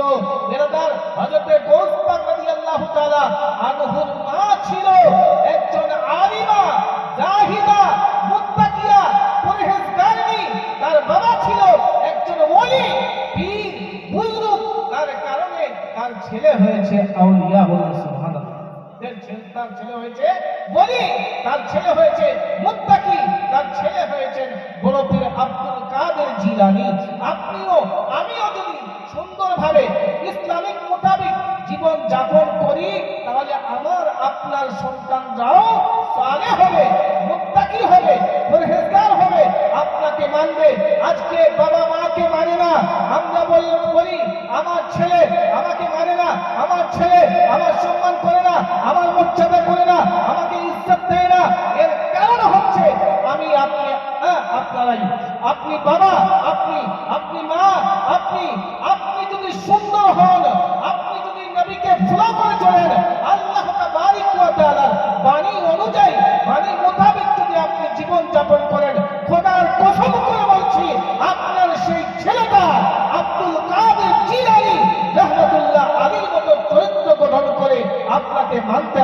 ছিল। বেরাদার, হযরত গৌস পাক রাদিয়াল্লাহু তাআলা আনহুর মা ছিল একজন আলিমা, জাহিদা, মুত্তাকিয়া, পরহেজগারিনী। তার বাবা ছিল একজন ওলি, পীর, বুজুর্গ। তার কারণে তার ছেলে হয়েছে আউলিয়া। বলুন সুবহানাল্লাহ। তার ছেলে হয়েছে ওলি, তার ছেলে হয়েছে মুত্তাকি, তার ছেলে হয়েছেন বড় পীর আব্দুল কাদের জিলানী। আপনিও আমিও যদি সুন্দরভাবে ইসলামিক মোতাবেক জীবন যাপন করি, তাহলে আমার আপনার সন্তানরাও সালেহ হবে, মুত্তাকি হবে, পরহেজগার হবে, আপনাকে মানবে। আজকে বাবা মাকে মানে না, আমরা বলি আমার ছেলে আমাকে মানে না, আমার ছেলে আমার সম্মান করে না, আমার মর্যাদা করে না, আমাকে ইজ্জত দেয় না। এর কারণ হচ্ছে আমি আপনি, আপনারাই, আপনি বাবা, আপনি মা, আপনি যদি সুন্দর হন, আপনি যদি নবীকে ফলো করে চলেন, আল্লাহ তাবারক ওয়া তাআলার বাণী অনুযায়ী, বাণী মোতাবেক যদি আপনি জীবন যাপন করেন, খোদার কসম করে বলছি, আপনার সেই ছেলেটা আব্দুল কাদের জিলানী রাহমাতুল্লাহ আলাইহির মতো চরিত্র গঠন করে আপনাকে মানতে